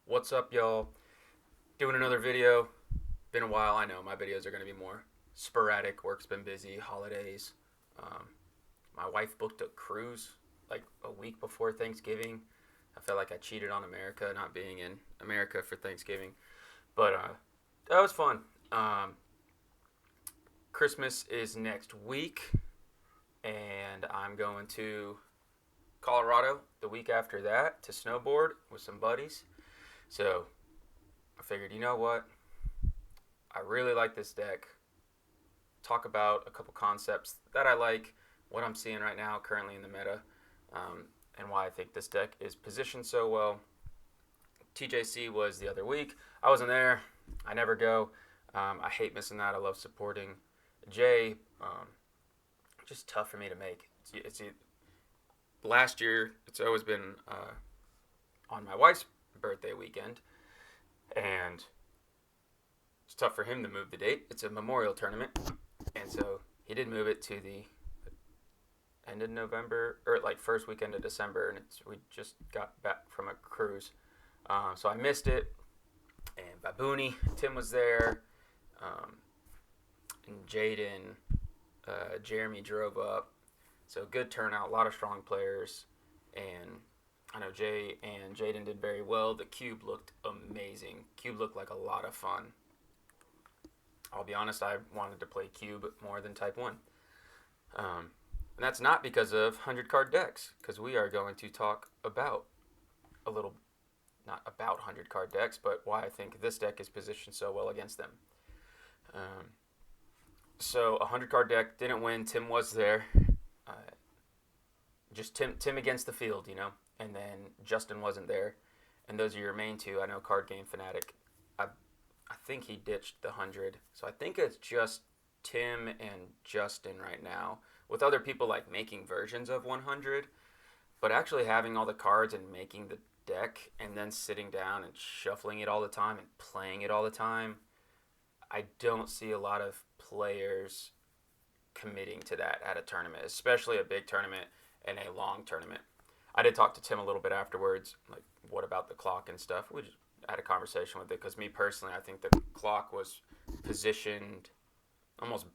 What's up, y'all? Doing another video. Been a while, I know. My videos are going to be more sporadic. Work's been busy, holidays. Um, my wife booked a cruise like a week before Thanksgiving. I felt like I cheated on America not being in America for Thanksgiving. But that was fun. Um, Christmas is next week, and I'm going to Colorado the week after that to snowboard with some buddies. So I figured, you know what? I really like this deck. Talk about a couple concepts that I like, what I'm seeing right now currently in the meta, and why I think this deck is positioned so well. TJC was the other week. I wasn't there. I never go. I hate missing that. I love supporting Jay. Just tough for me to make. Last year, it's always been on my wife's birthday weekend, and it's tough for him to move the date. It's a memorial tournament, and so he did move it to the end of November, or like first weekend of December, and we just got back from a cruise. So I missed it, and Babooni, Tim was there, and Jaden, Jeremy drove up. So good turnout, a lot of strong players, and I know Jay and Jaden did very well. The cube looked amazing. Cube looked like a lot of fun. I'll be honest, I wanted to play cube more than type 1. And that's not because of 100 card decks, because we are going to talk about a little, not about 100 card decks, but why I think this deck is positioned so well against them. So a 100 card deck didn't win. Tim was there. Just Tim against the field, and then Justin wasn't there. And those are your main two. I know Card Game Fanatic, I think he ditched the 100. So I think it's just Tim and Justin right now, with other people like making versions of 100. But actually having all the cards and making the deck and then sitting down and shuffling it all the time and playing it all the time, I don't see a lot of players committing to that at a tournament, especially a big tournament and a long tournament. I did talk to Tim a little bit afterwards, like, what about the clock and stuff? We just had a conversation with it, because me personally, I think the clock was positioned almost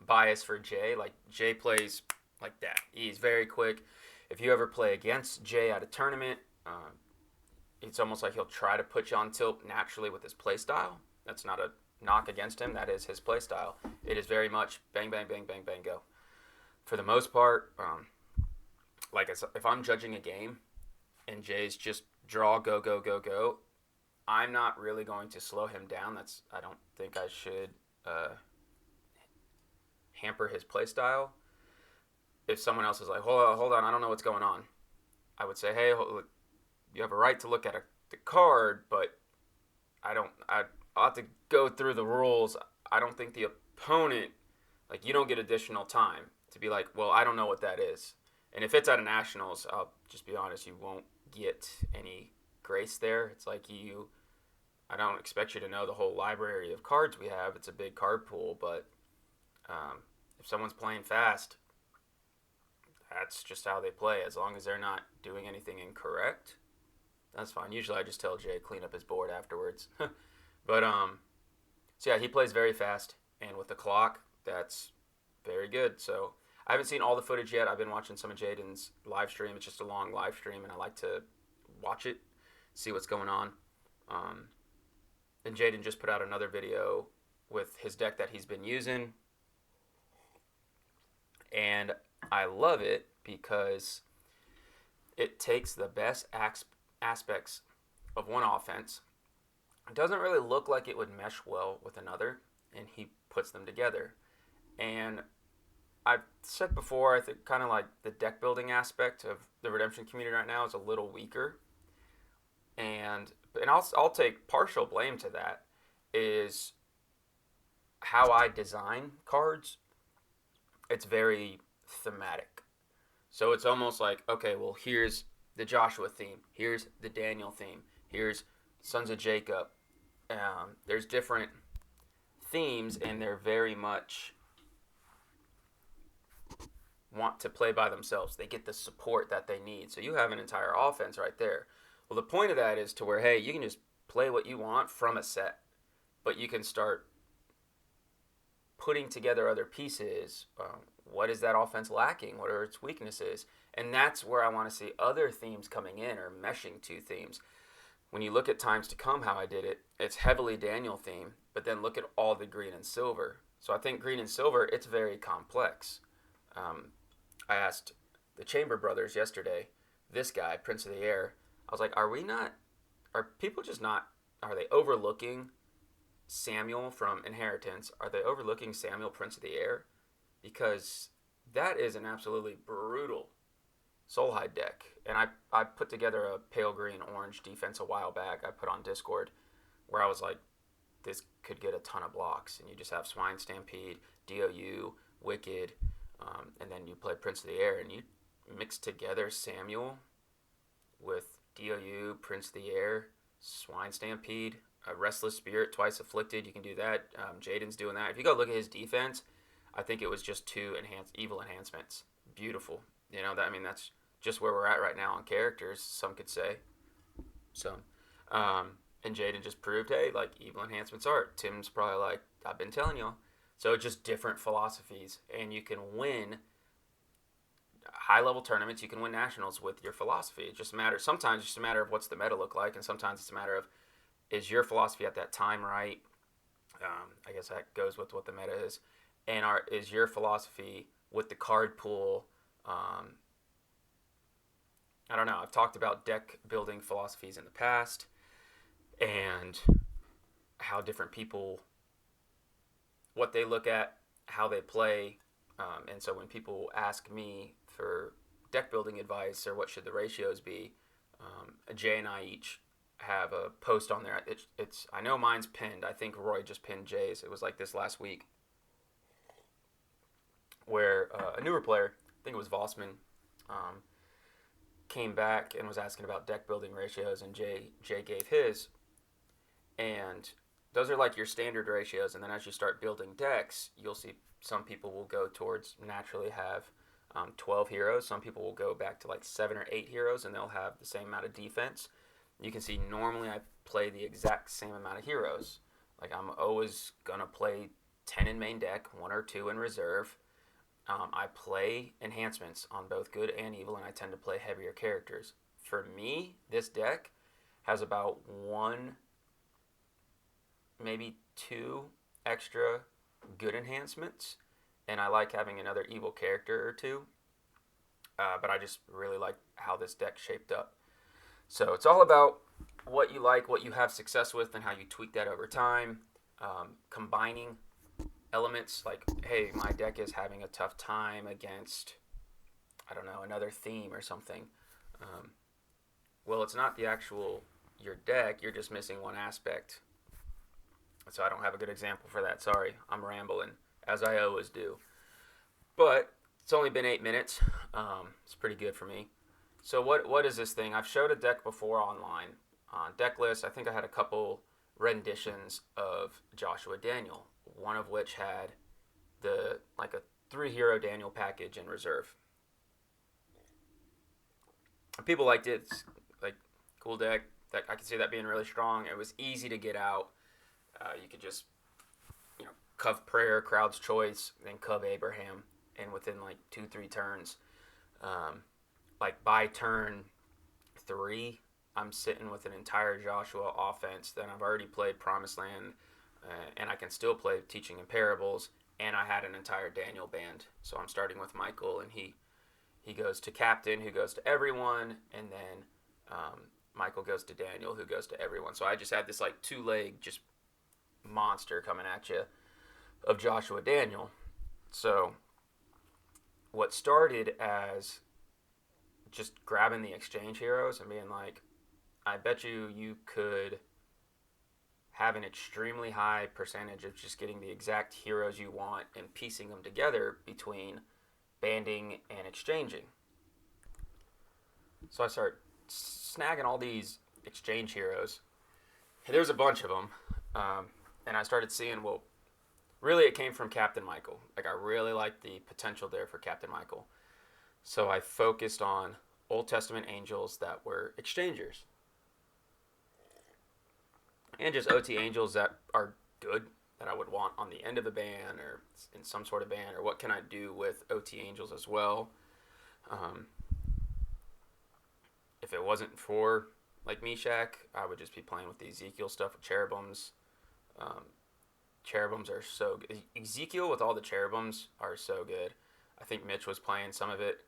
biased for Jay. Like, Jay plays like that. He's very quick. If you ever play against Jay at a tournament, it's almost like he'll try to put you on tilt naturally with his play style. That's not a knock against him. That is his play style. It is very much bang, bang, bang, bang, bang, go. For the most part, like if I'm judging a game and Jay's just draw, go, go, go, go, I'm not really going to slow him down. I don't think I should hamper his play style. If someone else is like, hold on, I don't know what's going on, I would say, hey, you have a right to look at the card, but I'll have to go through the rules. I don't think the opponent, like, you don't get additional time to be like, well, I don't know what that is. And if it's at a nationals, I'll just be honest, you won't get any grace there. It's like I don't expect you to know the whole library of cards we have. It's a big card pool, but if someone's playing fast, that's just how they play. As long as they're not doing anything incorrect, that's fine. Usually I just tell Jay clean up his board afterwards. But so yeah, he plays very fast, and with the clock, that's very good. So I haven't seen all the footage yet. I've been watching some of Jaden's live stream. It's just a long live stream, and I like to watch it, see what's going on. And Jaden just put out another video with his deck that he's been using, and I love it because it takes the best aspects of one offense. It doesn't really look like it would mesh well with another, and he puts them together. And I've said before, I think kind of like the deck building aspect of the Redemption community right now is a little weaker. And I'll take partial blame to that, is how I design cards. It's very thematic. So it's almost like, okay, well, here's the Joshua theme. Here's the Daniel theme. Here's Sons of Jacob. There's different themes, and they're very much want to play by themselves. They get the support that they need. So you have an entire offense right there. Well, the point of that is to where, hey, you can just play what you want from a set, but you can start putting together other pieces. What is that offense lacking? What are its weaknesses? And that's where I want to see other themes coming in or meshing two themes. When you look at Times to Come, how I did it, it's heavily Daniel theme, but then look at all the green and silver. So I think green and silver, it's very complex. I asked the Chamber brothers yesterday, this guy, Prince of the Air, I was like, are people just not, are they overlooking Samuel from Inheritance? Are they overlooking Samuel, Prince of the Air? Because that is an absolutely brutal Soulhide deck. And I put together a pale green orange defense a while back. I put on Discord where I was like, this could get a ton of blocks. And you just have Swine Stampede, DOU, Wicked, and then you play Prince of the Air. And you mix together Samuel with DOU, Prince of the Air, Swine Stampede, a Restless Spirit, Twice Afflicted. You can do that. Jaden's doing that. If you go look at his defense, I think it was just 2 evil enhancements. Beautiful. That's just where we're at right now on characters, some could say. So, and Jaden just proved, hey, like, evil enhancements art. Tim's probably like, I've been telling y'all. So just different philosophies, and you can win high-level tournaments. You can win nationals with your philosophy. It just matters. Sometimes it's just a matter of what's the meta look like, and sometimes it's a matter of, is your philosophy at that time right? I guess that goes with what the meta is. And is your philosophy with the card pool? I don't know. I've talked about deck building philosophies in the past and how different people, what they look at, how they play. And so when people ask me for deck building advice or what should the ratios be, Jay and I each have a post on there. It's I know mine's pinned. I think Roy just pinned Jay's. It was like this last week where a newer player, I think it was Vossman, came back and was asking about deck building ratios, and Jay gave his. And those are like your standard ratios, and then as you start building decks, you'll see some people will go towards naturally have 12 heroes. Some people will go back to like 7 or 8 heroes, and they'll have the same amount of defense. You can see normally I play the exact same amount of heroes. Like I'm always going to play 10 in main deck, 1 or 2 in reserve. I play enhancements on both good and evil, and I tend to play heavier characters. For me, this deck has about 1, maybe 2 extra good enhancements, and I like having another evil character or 2. But I just really like how this deck shaped up. So it's all about what you like, what you have success with, and how you tweak that over time. Combining elements like, hey, my deck is having a tough time against, I don't know, another theme or something. Well, it's not the actual your deck. You're just missing one aspect. So I don't have a good example for that. Sorry, I'm rambling, as I always do. But it's only been 8 minutes. It's pretty good for me. So what is this thing? I've showed a deck before online on Decklist. I think I had a couple renditions of Joshua Daniel, one of which had a 3-hero Daniel package in reserve. People liked it. It's like cool deck. That I could see that being really strong. It was easy to get out. You could just Cov Prayer, Crowd's Choice, then Cov Abraham, and within like 2-3 turns. By turn 3, I'm sitting with an entire Joshua offense. Then I've already played Promised Land, and I can still play Teaching in Parables, and I had an entire Daniel band. So I'm starting with Michael, and he goes to Captain, who goes to everyone, and then Michael goes to Daniel, who goes to everyone. So I just had this like 2-leg just monster coming at you of Joshua Daniel. So what started as just grabbing the exchange heroes and being like, I bet you could have an extremely high percentage of just getting the exact heroes you want and piecing them together between banding and exchanging. So I start snagging all these exchange heroes. There's a bunch of them. And I started seeing, well, really it came from Captain Michael. Like I really liked the potential there for Captain Michael. So I focused on Old Testament angels that were exchangers. and just OT angels that are good that I would want on the end of a ban or in some sort of ban, or what can I do with OT angels as well. Um, if it wasn't for like Meshach, I would just be playing with the Ezekiel stuff with cherubims. Um, cherubims are so good. Ezekiel with all the cherubims are so good. I think Mitch was playing some of it.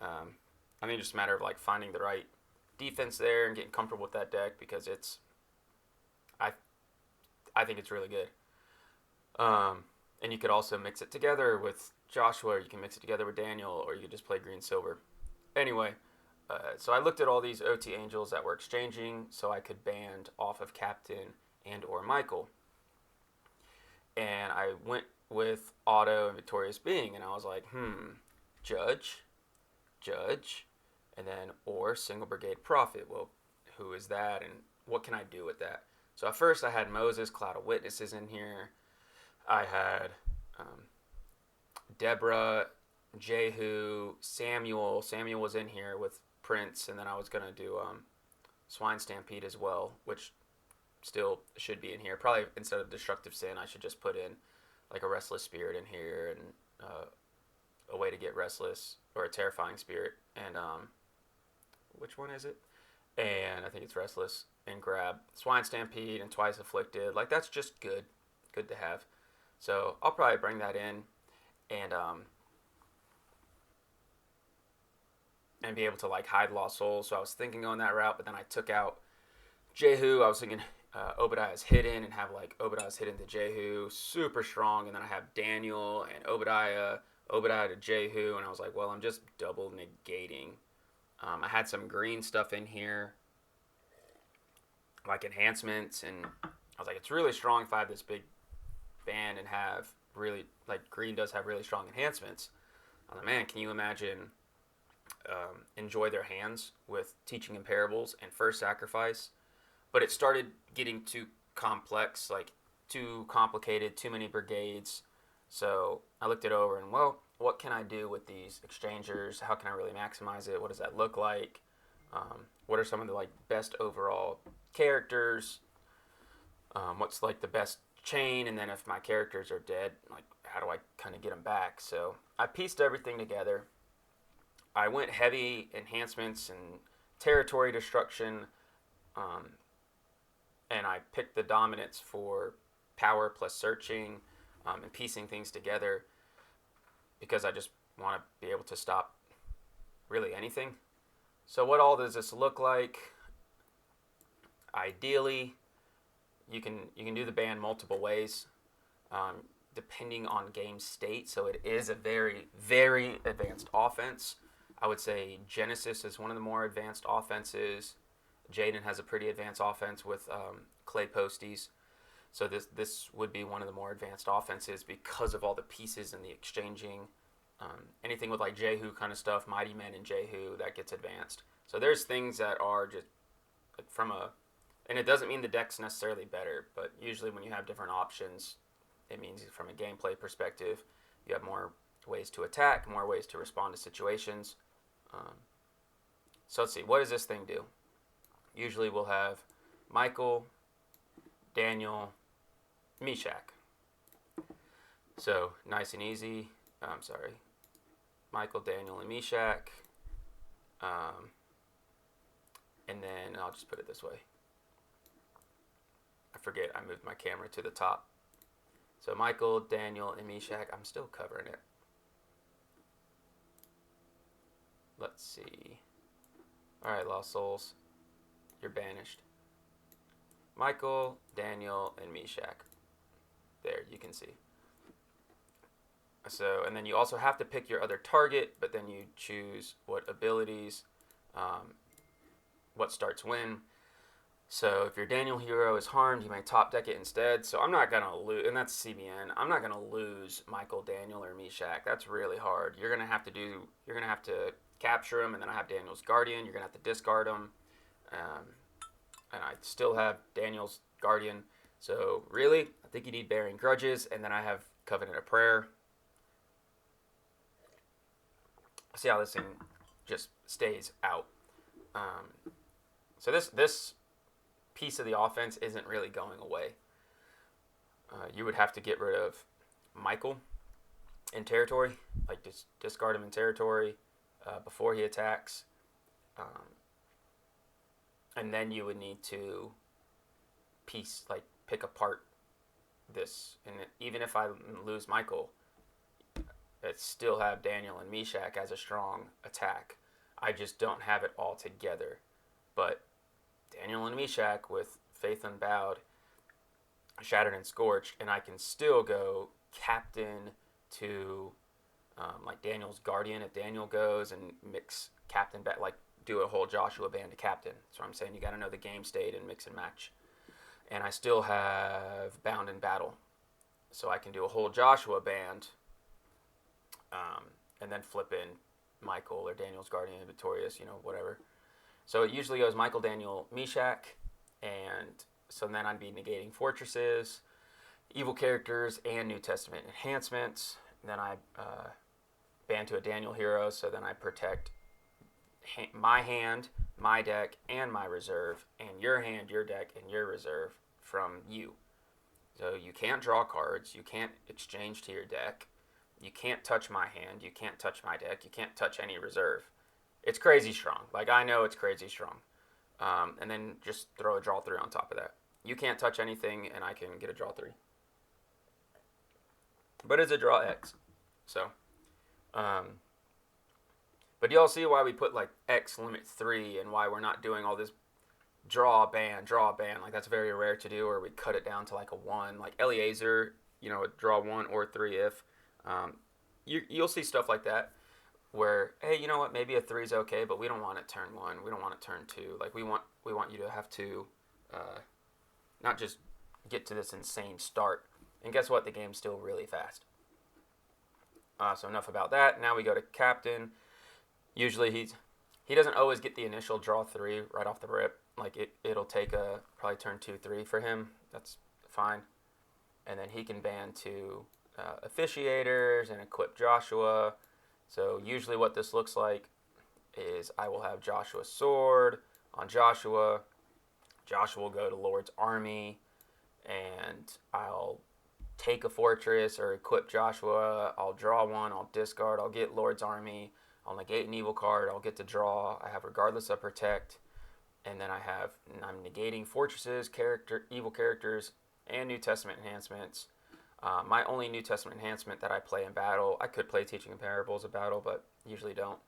I think it's just a matter of like finding the right defense there and getting comfortable with that deck, because I I think it's really good. And you could also mix it together with Joshua, or you can mix it together with Daniel, or you could just play green silver. Anyway, so I looked at all these OT angels that were exchanging, so I could band off of Captain and or Michael. And I went with Auto and Victorious Being, and I was like, Judge, and then or Single Brigade Prophet. Well, who is that, and what can I do with that? So at first I had Moses, Cloud of Witnesses in here. I had Deborah, Jehu, Samuel. Samuel was in here with Prince, and then I was going to do Swine Stampede as well, which still should be in here. Probably instead of Destructive Sin, I should just put in like a Restless Spirit in here, and a way to get Restless, or a Terrifying Spirit, and which one is it? And I think it's Restless, and grab Swine Stampede and Twice Afflicted. Like, that's just good to have. So I'll probably bring that in, and be able to like hide Lost Souls. So I was thinking on that route, but then I took out Jehu. I was thinking Obadiah's hidden, and have like Obadiah's hidden to Jehu, super strong, and then I have Daniel and Obadiah to Jehu, and I was like, well, I'm just double negating. I had some green stuff in here, like enhancements, and I was like, it's really strong if I have this big band and have really, like, green does have really strong enhancements. I'm like, man, can you imagine Enjoy Their Hands with Teaching in Parables and First Sacrifice? But it started getting too complex, like too complicated, too many brigades. So I looked it over, and well, what can I do with these exchangers? How can I really maximize it? What does that look like? What are some of the like best overall characters? What's like the best chain? And then if my characters are dead, like how do I kind of get them back? So I pieced everything together. I went heavy enhancements and territory destruction, and I picked the dominance for power plus searching, and piecing things together, because I just want to be able to stop really anything. So what all does this look like? Ideally, you can do the ban multiple ways, depending on game state. So it is a very, very advanced offense. I would say Genesis is one of the more advanced offenses. Jaden has a pretty advanced offense with clay posties. So this would be one of the more advanced offenses because of all the pieces and the exchanging. Anything with like Jehu kind of stuff, Mighty Men and Jehu, that gets advanced. So there's things that are just like and it doesn't mean the deck's necessarily better, but usually when you have different options, it means from a gameplay perspective, you have more ways to attack, more ways to respond to situations. So let's see, what does this thing do? Usually we'll have Michael, Daniel, Meshach. So nice and easy. Michael, Daniel, and Meshach. And then I'll just put it this way. I forget, I moved my camera to the top. So Michael, Daniel, and Meshach. I'm still covering it. Let's see. Alright, Lost Souls. You're banished. Michael, Daniel, and Meshach. There, you can see. So, and then you also have to pick your other target, but then you choose what abilities, what starts when. So if your Daniel hero is harmed, you may top deck it instead. So I'm not going to lose, and that's CBN, I'm not going to lose Michael, Daniel, or Meshach. That's really hard. You're going to have to capture him, and then I have Daniel's Guardian. You're going to have to discard him. And I still have Daniel's Guardian. So really, I think you need Bearing Grudges, and then I have Covenant of Prayer. See how this thing just stays out. So this piece of the offense isn't really going away. You would have to get rid of Michael in territory, like just discard him in territory before he attacks. And then you would need to pick apart this. And even if I lose Michael, I still have Daniel and Meshach as a strong attack. I just don't have it all together. But Daniel and Meshach with Faith Unbowed, Shattered and Scorched, and I can still go captain to like Daniel's Guardian if Daniel goes, and mix captain back, like do a whole Joshua band to captain. So I'm saying you got to know the game state and mix and match. And I still have Bound in Battle, so I can do a whole Joshua band, and then flip in Michael or Daniel's Guardian Victorious, whatever. So it usually goes Michael, Daniel, Meshach, and so then I'd be negating fortresses, evil characters, and New Testament enhancements. And then I ban to a Daniel hero, so then I protect my hand, my deck, and my reserve, and your hand, your deck, and your reserve from you. So you can't draw cards, you can't exchange to your deck, you can't touch my hand, you can't touch my deck, you can't touch any reserve. It's crazy strong. Like, I know it's crazy strong. And then just throw a draw 3 on top of that. You can't touch anything, and I can get a draw 3. But it's a draw X. So, but y'all see why we put like X limit 3 and why we're not doing all this draw ban. Like, that's very rare to do, or we cut it down to like a 1. Like Eliezer, draw 1 or 3 if. You'll see stuff like that where, hey, you know what, maybe a 3 is okay, but we don't want it turn 1. We don't want it turn 2. Like, we want you to have to not just get to this insane start. And guess what? The game's still really fast. So enough about that. Now we go to captain. Usually he doesn't always get the initial draw 3 right off the rip. Like, it'll take probably turn 2, 3 for him. That's fine. And then he can ban to officiators and equip Joshua. So usually what this looks like is I will have Joshua's sword on Joshua. Joshua will go to Lord's army, and I'll take a fortress or equip Joshua. I'll draw 1, I'll discard, I'll get Lord's army, I'll negate an evil card, I'll get to draw. I have regardless of protect, and then I'm negating fortresses, evil characters, and New Testament enhancements. My only New Testament enhancement that I play in battle, I could play Teaching in Parables in battle, but usually don't.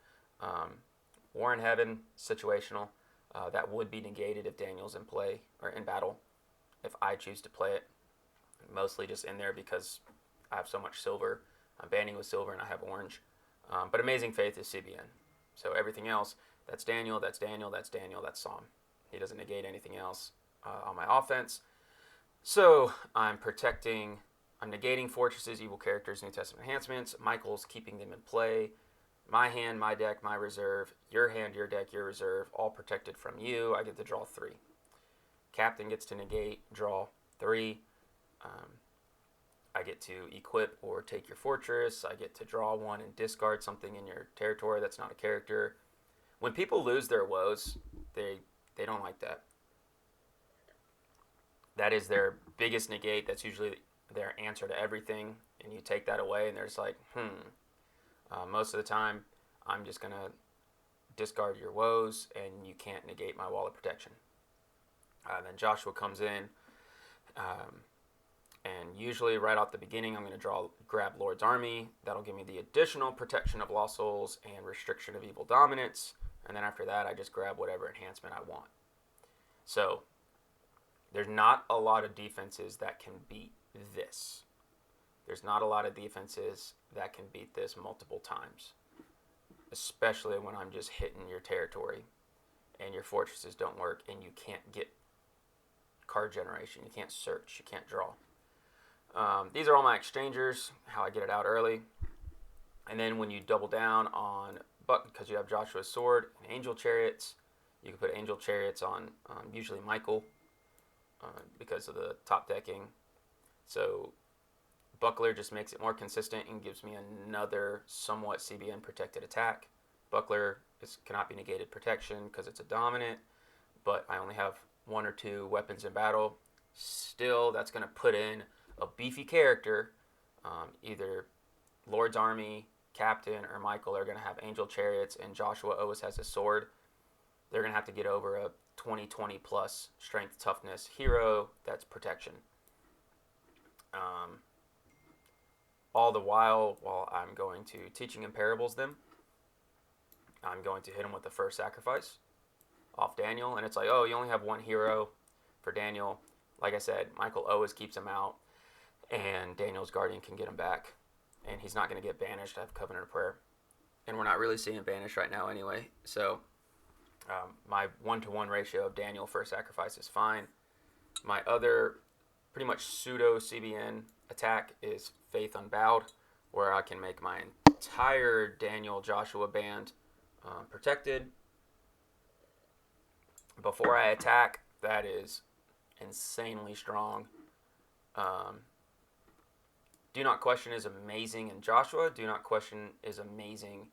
War in Heaven, situational. That would be negated if Daniel's in play or in battle, if I choose to play it. Mostly just in there because I have so much silver. I'm banning with silver and I have orange. But Amazing Faith is CBN. So everything else, that's Daniel, that's Psalm. He doesn't negate anything else on my offense. So I'm negating fortresses, evil characters, New Testament enhancements. Michael's keeping them in play. My hand, my deck, my reserve. Your hand, your deck, your reserve. All protected from you. I get to draw 3. Captain gets to negate, draw 3. I get to equip or take your fortress. I get to draw 1 and discard something in your territory that's not a character. When people lose their woes, they don't like that. That is their biggest negate. That's usually their answer to everything. And you take that away and they're just like, most of the time, I'm just going to discard your woes and you can't negate my wall of protection. Then Joshua comes in. And usually right off the beginning, I'm going to grab Lord's Army. That'll give me the additional protection of Lost Souls and restriction of evil dominance. And then after that, I just grab whatever enhancement I want. So there's not a lot of defenses that can beat this. There's not a lot of defenses that can beat this multiple times, especially when I'm just hitting your territory and your fortresses don't work and you can't get card generation. You can't search. You can't draw. These are all my exchangers, how I get it out early. And then when you double down on, because you have Joshua's sword and angel chariots, you can put angel chariots on usually Michael because of the top decking. So Buckler just makes it more consistent and gives me another somewhat CBN protected attack. Buckler cannot be negated protection because it's a dominant, but I only have one or two weapons in battle. Still, that's going to put in a beefy character. Either Lord's Army, Captain, or Michael are going to have angel chariots, and Joshua always has a sword. They're going to have to get over a 20 plus strength toughness hero that's protection. All the while I'm going to teaching in parables them, I'm going to hit them with the first sacrifice off Daniel. And it's like, oh, you only have one hero for Daniel. Like I said, Michael always keeps him out, and Daniel's guardian can get him back. And he's not going to get banished. I have Covenant of Prayer. And we're not really seeing banished right now anyway. So my 1-to-1 ratio of Daniel first sacrifice is fine. My other pretty much pseudo CBN attack is Faith Unbowed, where I can make my entire Daniel Joshua band protected. Before I attack, that is insanely strong. Do Not Question is amazing in Joshua. Do Not Question is amazing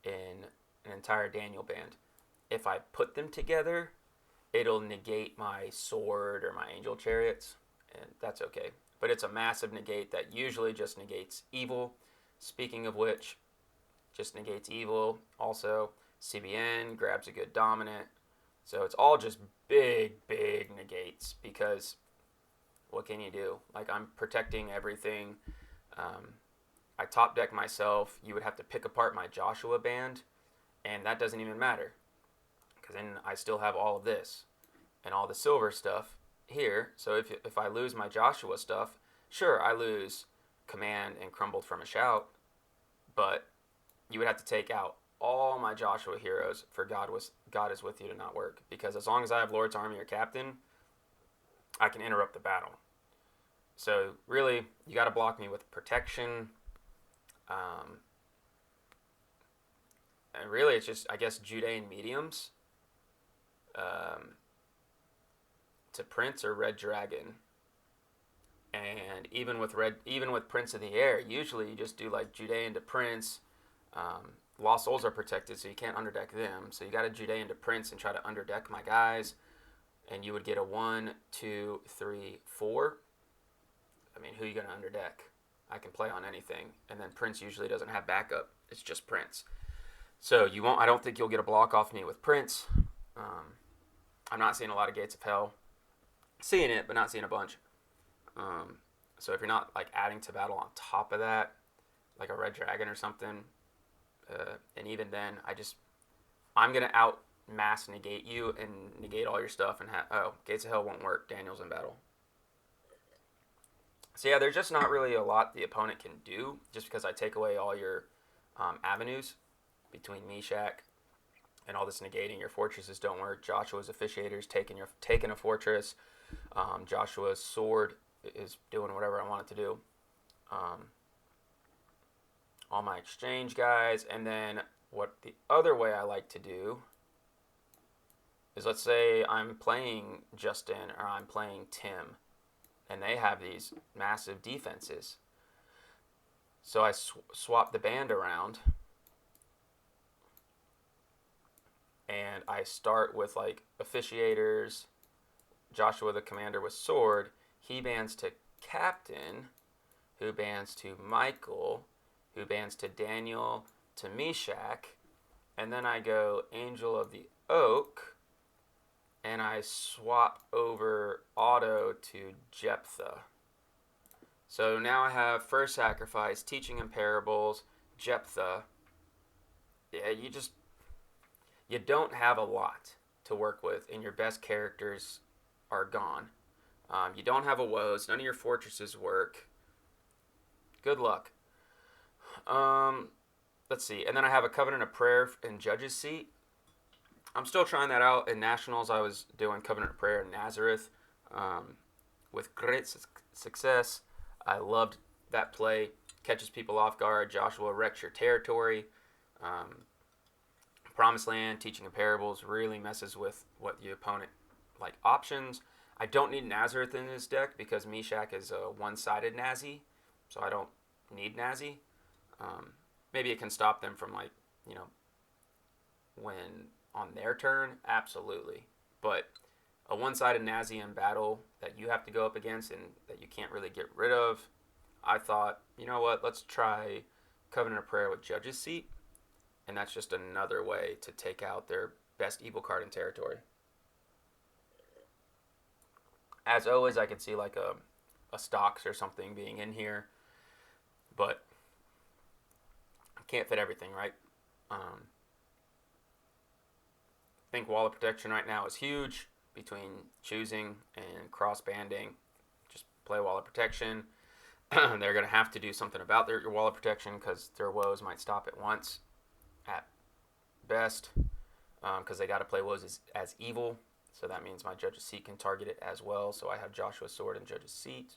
in an entire Daniel band. If I put them together, it'll negate my sword or my angel chariots, and that's okay. But it's a massive negate that usually just negates evil. Speaking of which, just negates evil. Also, CBN grabs a good dominant. So it's all just big negates, because what can you do? Like, I'm protecting everything. I top deck myself. You would have to pick apart my Joshua band, and that doesn't even matter, because then I still have all of this and all the silver stuff here. So if I lose my Joshua stuff, sure, I lose Command and Crumbled from a Shout, but you would have to take out all my Joshua heroes for God is with you to not work, because as long as I have Lord's Army or Captain, I can interrupt the battle. So really, you got to block me with protection. And really, it's just, I guess, Judean mediums to Prince or Red Dragon. And even with Prince of the Air, usually you just do like Judean to Prince. Lost Souls are protected, so you can't underdeck them. So you got to Judean to Prince and try to underdeck my guys, and you would get a 1, 2, 3, 4. I mean, who are you going to underdeck? I can play on anything. And then Prince usually doesn't have backup. It's just Prince. So you won't. I don't think you'll get a block off me with Prince. I'm not seeing a lot of Gates of Hell. Seeing it, but not seeing a bunch. So if you're not like adding to battle on top of that, like a Red Dragon or something, and even then, I'm going to out mass negate you and negate all your stuff and Gates of Hell won't work. Daniel's in battle. So yeah, there's just not really a lot the opponent can do, just because I take away all your avenues between Meshach and all this negating. Your fortresses don't work. Joshua's officiator's taking a fortress. Joshua's sword is doing whatever I want it to do. All my exchange guys, and then what the other way I like to do is, let's say I'm playing Justin or I'm playing Tim, and they have these massive defenses. So I swap the band around, and I start with like officiators, Joshua the commander with sword. He bans to Captain, who bans to Michael, who bans to Daniel, to Meshach, and then I go Angel of the Oak, and I swap over Otto to Jephthah. So now I have First Sacrifice, Teaching in Parables, Jephthah. Yeah, you don't have a lot to work with, and your best characters are gone. You don't have a Woes. None of your fortresses work. Good luck. Let's see. And then I have a Covenant of Prayer in Judge's Seat. I'm still trying that out. In Nationals, I was doing Covenant of Prayer in Nazareth with great success. I loved that play. Catches people off guard. Joshua wrecks your territory. Promised Land, Teaching in Parables really messes with what the opponent like options. I don't need Nazareth in this deck because Meshach is a one-sided Nazi, so I don't need Nazi. Maybe it can stop them from when on their turn, absolutely. But a one-sided Nazian battle that you have to go up against and that you can't really get rid of, I thought, you know what, let's try Covenant of Prayer with Judge's Seat, and that's just another way to take out their best evil card in territory. As always, I could see like a Stocks or something being in here, but I can't fit everything, right? I think Wall of Protection right now is huge between choosing and cross-banding. Just play Wall of Protection. They're going to have to do something about your Wall of Protection because their woes might stop at once at best, because they got to play woes as evil. So that means my Judge's Seat can target it as well. So I have Joshua's Sword and Judge's Seat.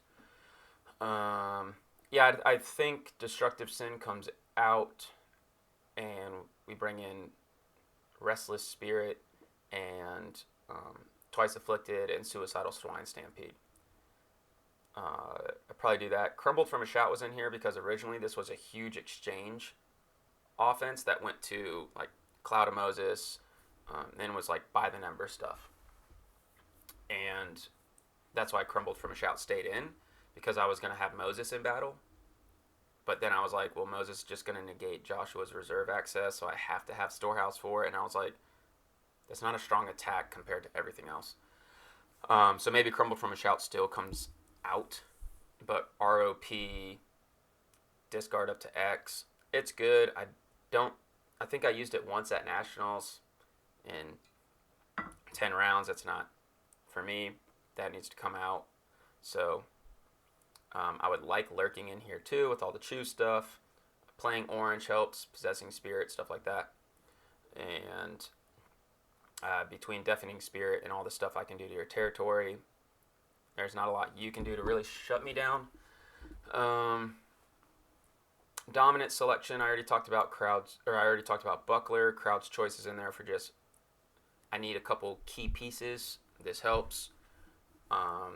Yeah, I think Destructive Sin comes out, and we bring in Restless Spirit and Twice Afflicted and Suicidal Swine Stampede. I'd probably do that. Crumbled from a Shout was in here because originally this was a huge exchange offense that went to like Cloud of Moses, then was like by the number stuff. And that's why Crumbled from a Shout stayed in, because I was going to have Moses in battle. But then I was like, well, Moses is just going to negate Joshua's reserve access, so I have to have Storehouse for it. And I was like, that's not a strong attack compared to everything else. So maybe Crumbled from a Shout still comes out, but ROP, discard up to X, it's good. I think I used it once at Nationals in 10 rounds. That's not for me. That needs to come out. So I would like Lurking in here too with all the Chew stuff. Playing Orange helps, Possessing Spirit, stuff like that. And between Deafening Spirit and all the stuff I can do to your territory, there's not a lot you can do to really shut me down. Dominant selection, I already talked about Buckler. Crowd's Choice is in there for just, I need a couple key pieces. This helps. No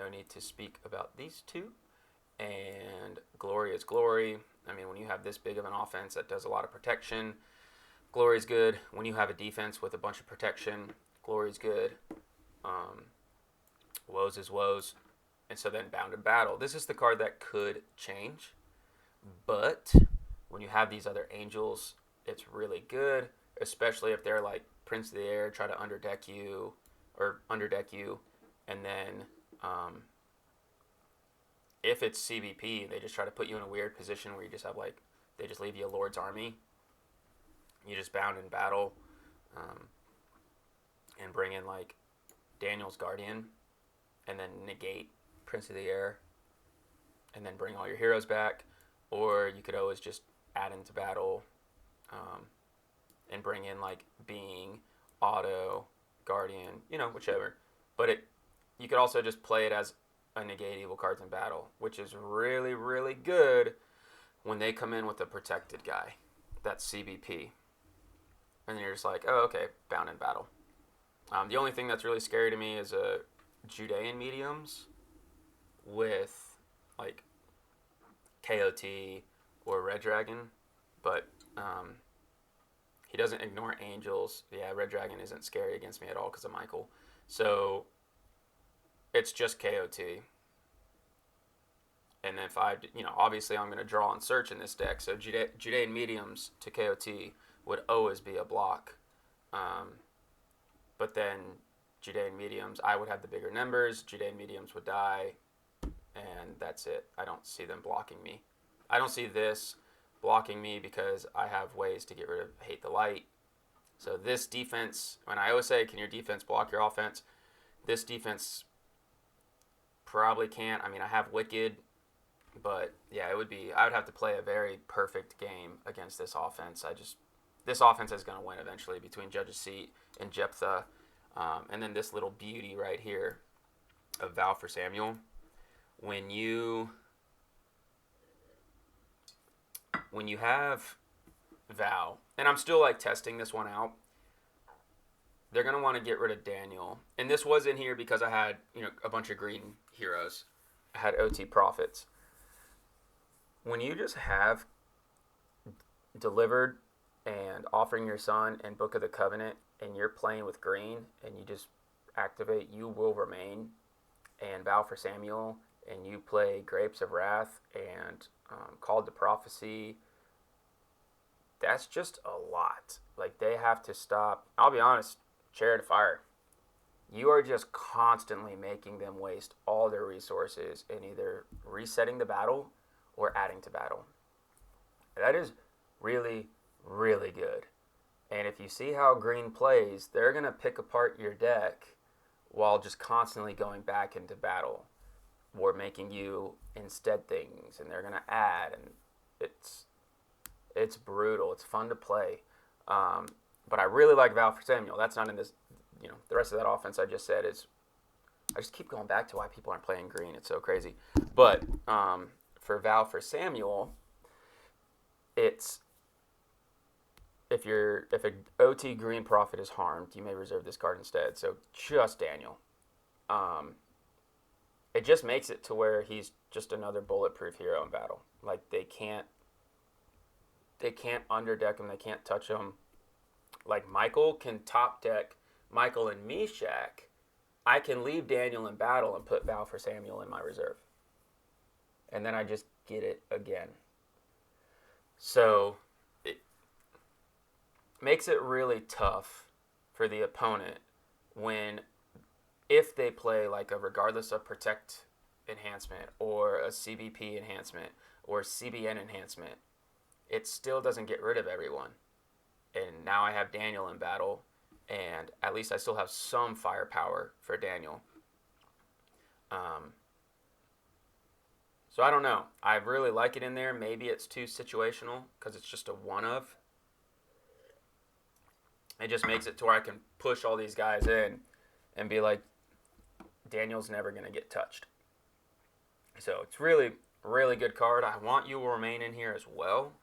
need to speak about these two. And Glory is Glory. I mean, when you have this big of an offense that does a lot of protection, Glory is good. When you have a defense with a bunch of protection, Glory is good. Woes is Woes. And so then Bounded Battle. This is the card that could change. But when you have these other angels, it's really good. Especially if they're like Prince of the Air, try to underdeck you. And then if it's CBP, they just try to put you in a weird position where you just have like, they just leave you a Lord's Army. You just bound in battle and bring in like Daniel's Guardian and then negate Prince of the Air and then bring all your heroes back. Or you could always just add into battle and bring in like Being, Auto, Guardian, whichever. But you could also just play it as a negate evil cards in battle, which is really, really good when they come in with a protected guy. That's CBP. And then you're just like, oh, okay, bound in battle. The only thing that's really scary to me is Judean mediums with like KOT or Red Dragon, but he doesn't ignore angels. Yeah, Red Dragon isn't scary against me at all because of Michael. So it's just KOT. And then if obviously I'm going to draw and search in this deck. So Judean mediums to KOT would always be a block. But then Judean mediums, I would have the bigger numbers. Judean mediums would die. And that's it. I don't see them blocking me. I don't see this blocking me because I have ways to get rid of Hate the Light. So this defense, when I always say, can your defense block your offense? This defense probably can't. I mean, I have Wicked, but yeah, I would have to play a very perfect game against this offense. This offense is going to win eventually between Judge's Seat and Jephthah. And then this little beauty right here of Vow for Samuel. When you have Vow, and I'm still like testing this one out, they're going to want to get rid of Daniel. And this was in here because I had, a bunch of green heroes. I had OT Prophets. When you just have Delivered and Offering Your Son and Book of the Covenant and you're playing with green and you just activate You Will Remain and Vow for Samuel, and you play Grapes of Wrath and Called to Prophecy, that's just a lot. Like, they have to stop. I'll be honest, Chariot of Fire, you are just constantly making them waste all their resources in either resetting the battle or adding to battle. That is really, really good. And if you see how green plays, they're going to pick apart your deck while just constantly going back into battle or making you instead things, and they're going to add, and it's brutal. It's fun to play. But I really like Vow for Samuel. That's not in this, the rest of that offense I just said is, I just keep going back to why people aren't playing green. It's so crazy. But for Vow for Samuel, it's, if an OT green prophet is harmed, you may reserve this card instead. So just Daniel. It just makes it to where he's just another bulletproof hero in battle. Like, they can't underdeck him. They can't touch him. Like, Michael can top deck Michael and Meshach. I can leave Daniel in battle and put Vow for Samuel in my reserve. And then I just get it again. So it makes it really tough for the opponent if they play like a Regardless of Protect enhancement or a CBP enhancement or CBN enhancement. It still doesn't get rid of everyone. And now I have Daniel in battle, and at least I still have some firepower for Daniel. So I don't know. I really like it in there. Maybe it's too situational because it's just a one of. It just makes it to where I can push all these guys in and be like, Daniel's never going to get touched. So it's really, really good card. I want You Will Remain in here as well.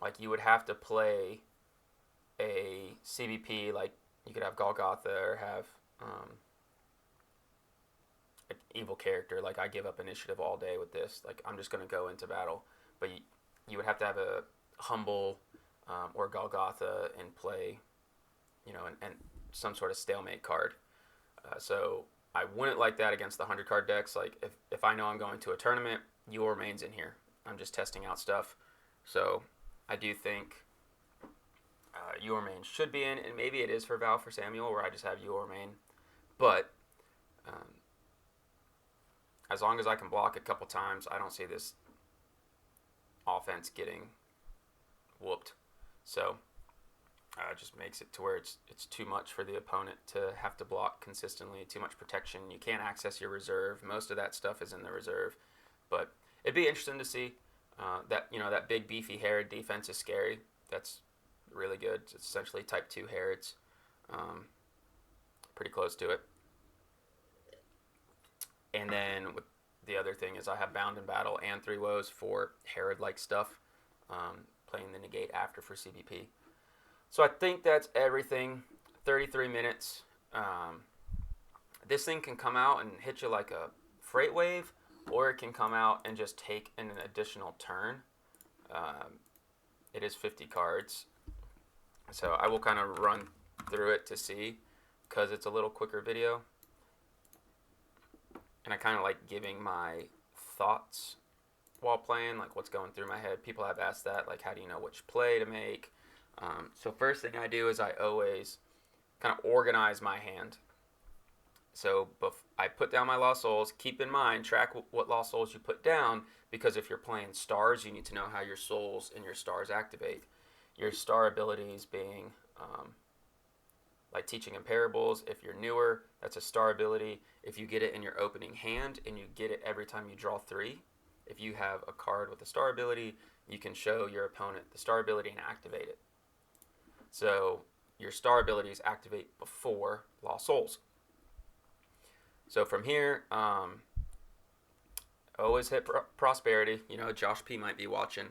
Like, you would have to play a CBP, like you could have Golgotha or have an evil character. Like, I give up initiative all day with this. Like, I'm just going to go into battle. But you would have to have a Humble or Golgotha and play, and some sort of stalemate card. So I wouldn't like that against the 100 card decks. Like, if I know I'm going to a tournament, You Will Remain's in here. I'm just testing out stuff. So I do think You Will Remain should be in, and maybe it is for Vow for Samuel where I just have You Will Remain. But as long as I can block a couple times, I don't see this offense getting whooped. So it just makes it to where it's too much for the opponent to have to block consistently, too much protection. You can't access your reserve. Most of that stuff is in the reserve. But it'd be interesting to see that big beefy Herod defense is scary. That's really good. It's essentially type 2 Herods. Pretty close to it. And then the other thing is I have Bound in Battle and 3 Woes for Herod-like stuff, playing the negate after for CBP. So I think that's everything. 33 minutes. This thing can come out and hit you like a freight wave, or it can come out and just take an additional turn. It is 50 cards. So I will kind of run through it to see, because it's a little quicker video. And I kind of like giving my thoughts while playing, like what's going through my head. People have asked that, like, how do you know which play to make? So first thing I do is I always kind of organize my hand. So I put down my Lost Souls. Keep in mind, track what Lost Souls you put down, because if you're playing stars, you need to know how your souls and your stars activate. Your star abilities being like Teaching in Parables. If you're newer, that's a star ability. If you get it in your opening hand and you get it every time you draw 3, if you have a card with a star ability, you can show your opponent the star ability and activate it. So your star abilities activate before Lost Souls. So from here, always hit Prosperity. Josh P might be watching.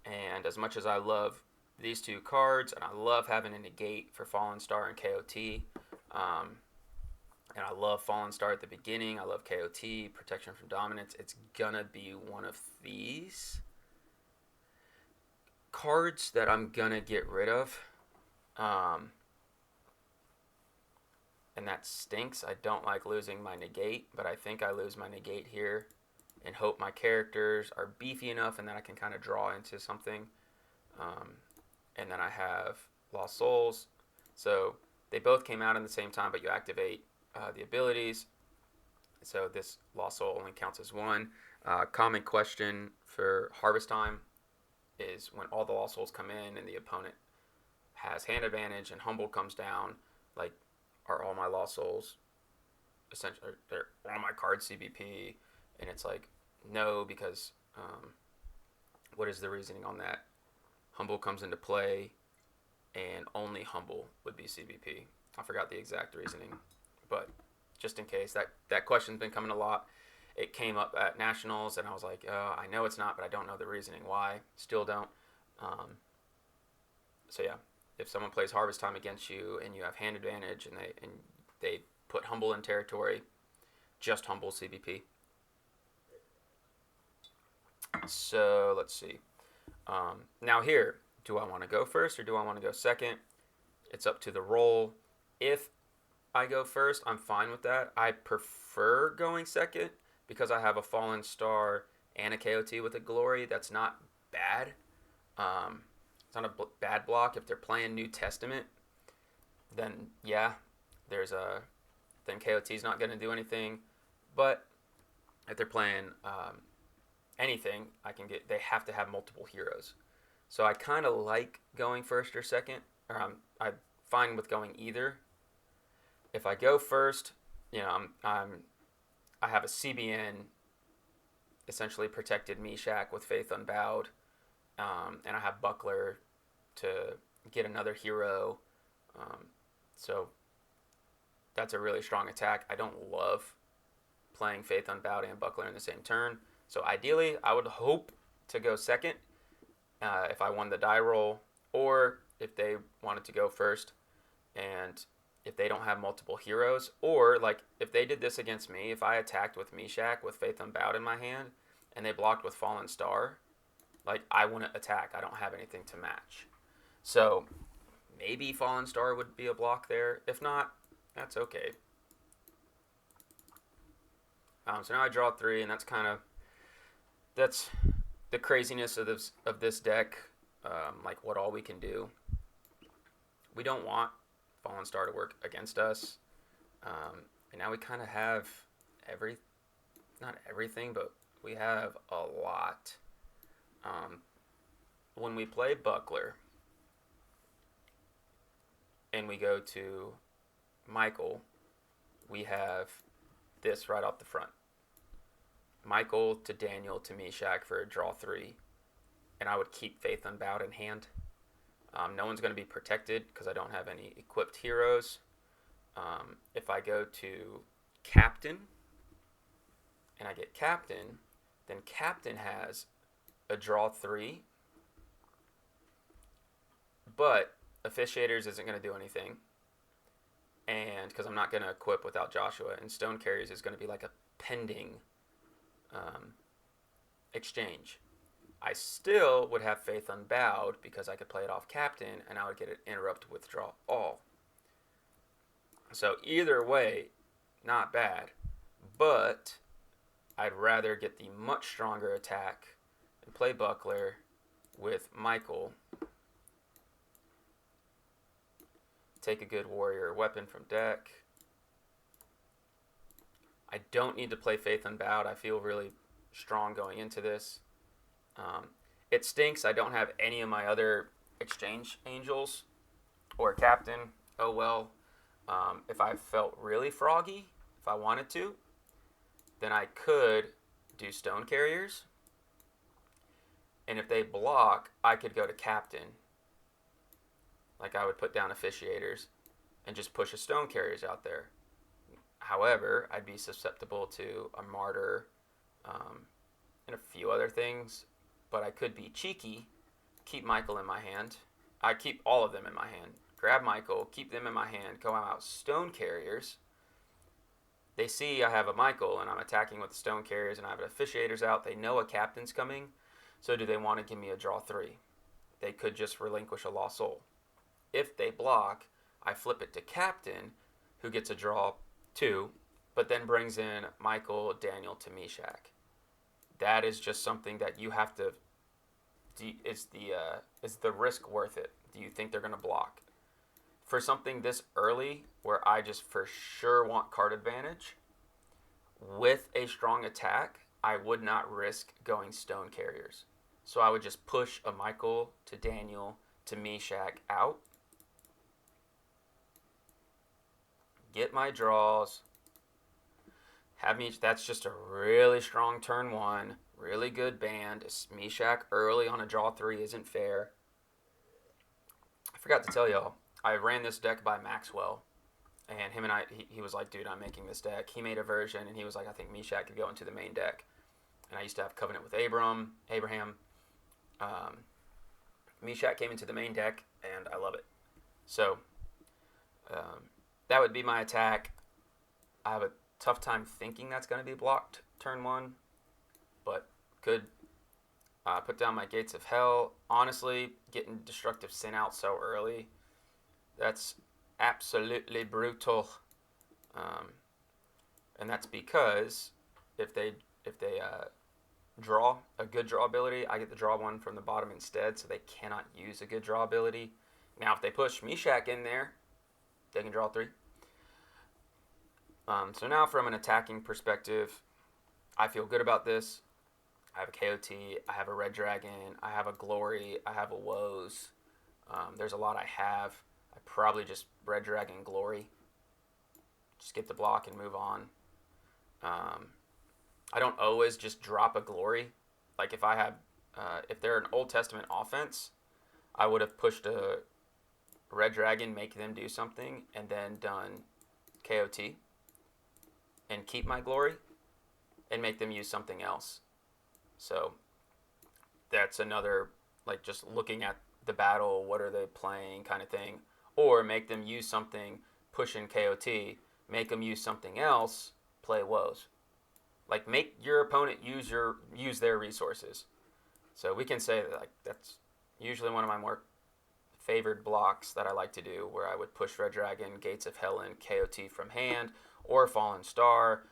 And as much as I love these 2 cards, and I love having a negate for Fallen Star and KOT, and I love Fallen Star at the beginning, I love KOT, Protection from Dominance, it's gonna be one of these cards that I'm gonna get rid of. Um, and that stinks. I don't like losing my negate, but I think I lose my negate here and hope my characters are beefy enough and then I can kind of draw into something. Um, and then I have Lost Souls. So they both came out in the same time, but you activate the abilities. So this Lost Soul only counts as one. Common question for Harvest Time is when all the Lost Souls come in and the opponent has hand advantage and Humble comes down, like, are all my Lost Souls essentially, they're all my cards CBP? And it's like, no, because what is the reasoning on that? Humble comes into play, and only Humble would be CBP. I forgot the exact reasoning, but just in case, that question's been coming a lot. It came up at Nationals, and I was like, I know it's not, but I don't know the reasoning why. Still don't. So yeah, if someone plays Harvest Time against you and you have hand advantage and they put Humble in territory, just Humble CBP. So let's see. Now here, do I want to go first or do I want to go second? It's up to the roll. If I go first, I'm fine with that. I prefer going second because I have a Fallen Star and a KOT with a Glory. That's not bad. It's not a bad block. If they're playing New Testament, then yeah, then KOT's not going to do anything. But if they're playing anything, they have to have multiple heroes. So I kind of like going first or second, or I'm fine with going either. If I go first, I have a CBN, essentially protected Meshach with Faith Unbowed, and I have Buckler to get another hero. So that's a really strong attack. I don't love playing Faith Unbowed and Buckler in the same turn. So ideally, I would hope to go second if I won the die roll, or if they wanted to go first, and if they don't have multiple heroes, or like if they did this against me, if I attacked with Meshach with Faith Unbowed in my hand, and they blocked with Fallen Star, like I wouldn't attack. I don't have anything to match. So maybe Fallen Star would be a block there. If not, that's okay. So now I draw 3, and that's the craziness of this deck. Like what all we can do. We don't want Fallen Star to work against us, and now we kind of have not everything, but we have a lot. When we play Buckler and we go to Michael, we have this right off the front. Michael to Daniel to Meshach for a draw 3, and I would keep Faith Unbowed in hand. No one's going to be protected because I don't have any equipped heroes. If I go to Captain and I get Captain, then Captain has a draw 3, but Officiators isn't going to do anything, and because I'm not going to equip without Joshua, and Stone Carriers is going to be like a pending exchange. I still would have Faith Unbowed because I could play it off Captain, and I would get an interrupt withdraw all. So either way, not bad, but I'd rather get the much stronger attack and play Buckler with Michael. Take a good warrior weapon from deck. I don't need to play Faith Unbowed. I feel really strong going into this. It stinks I don't have any of my other Exchange Angels or Captain. Oh well. If I felt really froggy, if I wanted to, then I could do Stone Carriers. And if they block, I could go to Captain. Like I would put down Officiators and just push a Stone Carriers out there. However, I'd be susceptible to a Martyr and a few other things. But I could be cheeky, keep Michael in my hand. I keep all of them in my hand. Grab Michael, keep them in my hand, go out Stone Carriers. They see I have a Michael and I'm attacking with the Stone Carriers and I have Officiators out. They know a Captain's coming. So do they want to give me a draw 3? They could just relinquish a Lost Soul. if they block, I flip it to captain, who gets a draw 2, but then brings in Michael, Daniel to Meshach. That is just something that you have to. Is the risk worth it? Do you think they're going to block? For something this early, where I just for sure want card advantage, with a strong attack, I would not risk going stone carriers. So I would just push a Michael to Daniel to Meshach out, get my draws, have me. That's just a really strong turn 1, really good band. Meshach early on a draw 3 isn't fair. I forgot to tell y'all, I ran this deck by Maxwell, and him and he was like, dude, I'm making this deck. He made a version, and he was like, I think Meshach could go into the main deck. And I used to have Covenant with Abraham. Meshach came into the main deck, and I love it. So that would be my attack. I have a tough time thinking that's going to be blocked turn 1, but could put down my Gates of Hell. Honestly, getting Destructive Sin out so early, that's absolutely brutal. And that's because if they draw a good draw ability, I get to draw 1 from the bottom instead, so they cannot use a good draw ability. Now, if they push Meshach in there, they can draw 3. So now from an attacking perspective, I feel good about this. I have a KOT, I have a Red Dragon, I have a Glory, I have a Woes. There's a lot I have. I probably just Red Dragon Glory. Just get the block and move on. I don't always just drop a Glory. Like if they're an Old Testament offense, I would have pushed a Red Dragon, make them do something, and then done KOT and keep my Glory and make them use something else. So that's another, like, just looking at the battle, what are they playing kind of thing. Or make them use something, push in KOT, make them use something else, play Woes. Like, make your opponent use their resources. So we can say that, like, that's usually one of my more favored blocks that I like to do, where I would push Red Dragon, Gates of Hell, and KOT from hand, or Fallen Star,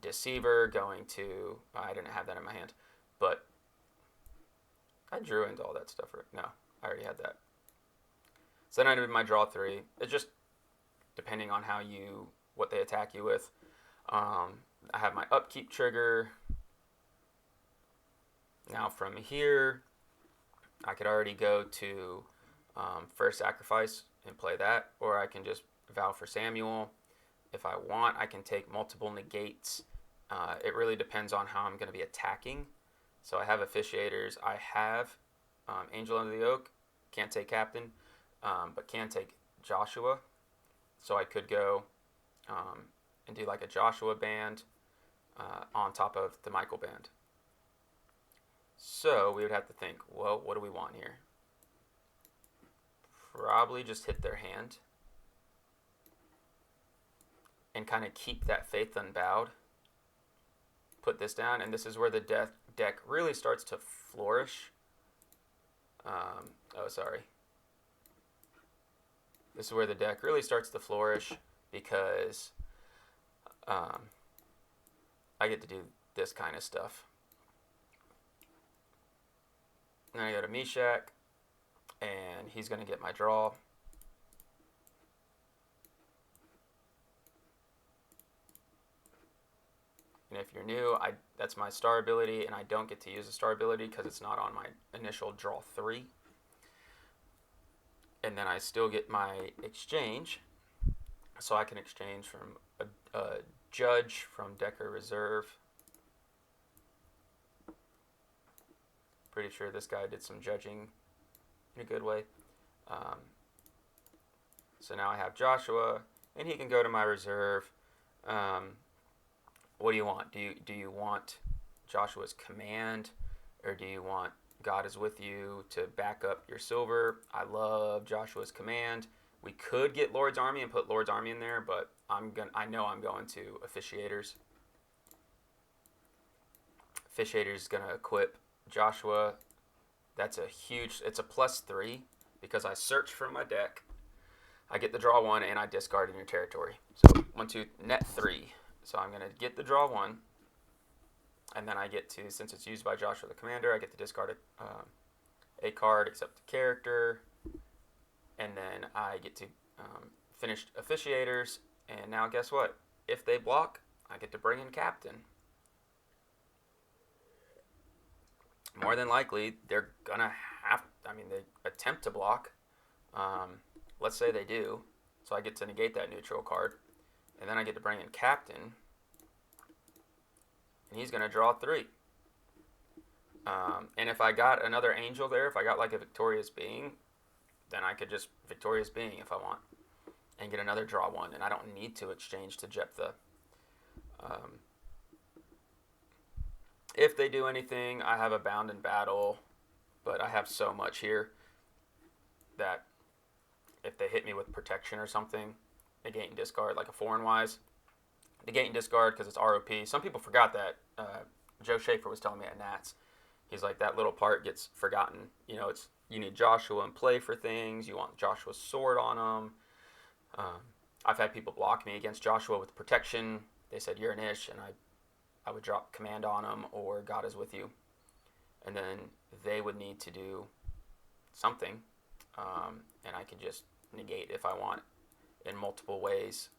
Deceiver going to, I didn't have that in my hand, but I drew into all that stuff. No, I already had that. So then I did my draw 3. It's just depending on what they attack you with. I have my upkeep trigger. Now from here, I could already go to First Sacrifice and play that, or I can just vow for Samuel. If I want, I can take multiple negates. It really depends on how I'm going to be attacking. So I have officiators. I have Angel Under the Oak. Can't take Captain, but can take Joshua. So I could go and do like a Joshua band on top of the Michael band. So we would have to think, well, what do we want here? Probably just hit their hand and kind of keep that faith unbowed. Put this down, and this is where the deck really starts to flourish. This is where the deck really starts to flourish because I get to do this kind of stuff. Then I go to Meshach, and he's going to get my draw. And if you're new, that's my star ability, and I don't get to use a star ability because it's not on my initial draw 3. And then I still get my exchange, so I can exchange from a Judge from Decker Reserve. Pretty sure this guy did some judging in a good way. So now I have Joshua, and he can go to my reserve. What do you want? Do you want Joshua's command, or do you want God is with you to back up your silver? I love Joshua's command. We could get Lord's Army and put Lord's Army in there, but I know I'm going to Officiators. Officiators is gonna equip Joshua. That's it's a +3, because I search from my deck. I get the draw 1 and I discard in your territory. So 1, 2, net 3. So I'm going to get the draw 1. And then I get to, since it's used by Joshua the Commander, I get to discard a card except the character. And then I get to finish officiators. And now guess what? If they block, I get to bring in captain. More than likely, they're going to they attempt to block. Let's say they do. So I get to negate that neutral card. And then I get to bring in captain. And he's going to draw 3. And if I got another angel there, if I got like a victorious being, then I could just victorious being if I want. And get another draw 1. And I don't need to exchange to Jephthah. If they do anything, I have a bound in battle. But I have so much here that if they hit me with protection or something, negate and discard, like a foreign wise, negate and discard because it's ROP. Some people forgot that. Joe Schaefer was telling me at Nats. He's like, that little part gets forgotten. You need Joshua in play for things. You want Joshua's sword on them. I've had people block me against Joshua with protection. They said, you're an ish, and I would drop command on them or God is with you. And then they would need to do something, and I could just negate if I want in multiple ways.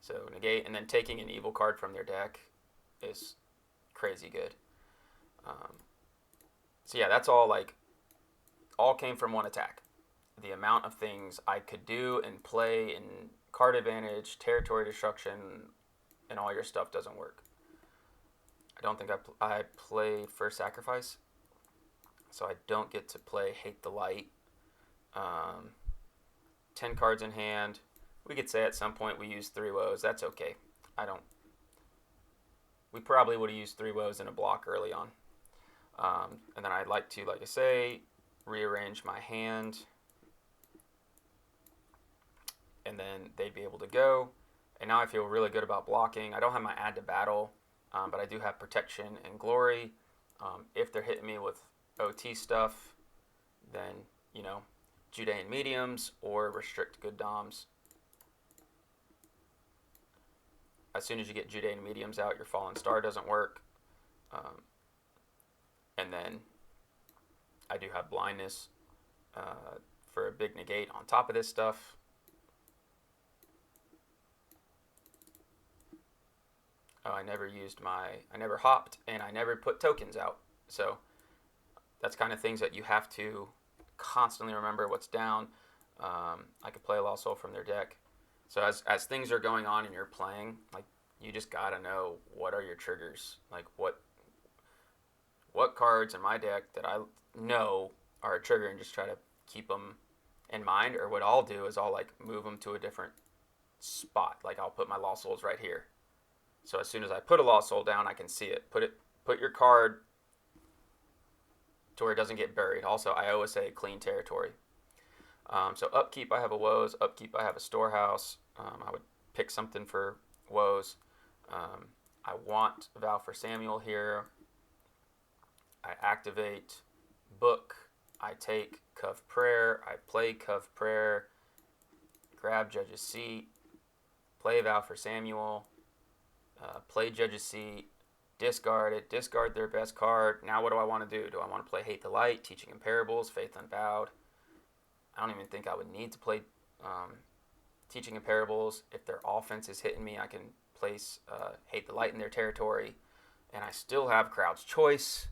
So negate, and then taking an evil card from their deck is crazy good. So yeah, that's all came from one attack. The amount of things I could do and play in card advantage, territory destruction, and all your stuff doesn't work. I don't think I play First Sacrifice, so I don't get to play Hate the Light. 10 cards in hand. We could say at some point we use 3 woes. That's okay. We probably would have used 3 woes in a block early on. And then I'd like to, like I say, rearrange my hand. And then they'd be able to go. And now I feel really good about blocking. I don't have my add to battle, but I do have protection and glory. If they're hitting me with OT stuff, then, Judean mediums or restrict good doms. As soon as you get Judean mediums out, your Fallen Star doesn't work. And then I do have blindness for a big negate on top of this stuff. Oh, I never hopped, and I never put tokens out. So that's kind of things that you have to constantly remember what's down. I could play a Lost Soul from their deck. So as things are going on and you're playing, you just gotta know what are your triggers. What cards in my deck that I know are a trigger, and just try to keep them in mind. Or what I'll do is I'll move them to a different spot. I'll put my Lost Souls right here. So as soon as I put a Lost Soul down, I can see it. Put your card to where it doesn't get buried. Also, I always say clean territory. So upkeep, I have a woes. Upkeep, I have a storehouse. I would pick something for woes. I want Vow for Samuel here. I activate book. I take Cove Prayer. I play Cove Prayer. Grab Judge's Seat. Play Vow for Samuel. Play Judge's Seat. Discard it. Discard their best card. Now what do I want to do? Do I want to play Hate the Light, Teaching in Parables, Faith Unbowed? I don't even think I would need to play Teaching in Parables. If their offense is hitting me, I can place Hate the Light in their territory. And I still have Crowd's Choice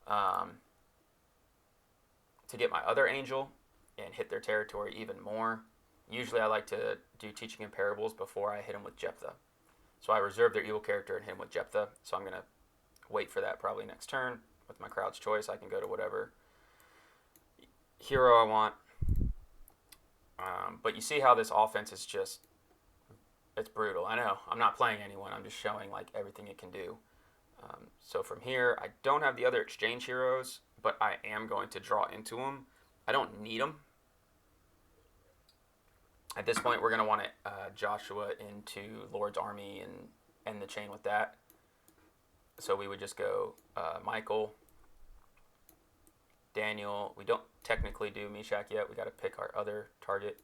to get my other angel and hit their territory even more. Usually I like to do Teaching in Parables before I hit them with Jephthah. So I reserve their evil character and hit him with Jephthah. So I'm going to wait for that probably next turn. With my Crowd's Choice, I can go to whatever hero I want. But you see how this offense is just, it's brutal. I know, I'm not playing anyone. I'm just showing everything it can do. So from here, I don't have the other exchange heroes, but I am going to draw into them. I don't need them. At this point, we're going to want to Joshua into Lord's Army and end the chain with that. So we would just go Michael, Daniel. We don't technically do Meshach yet. We got to pick our other target.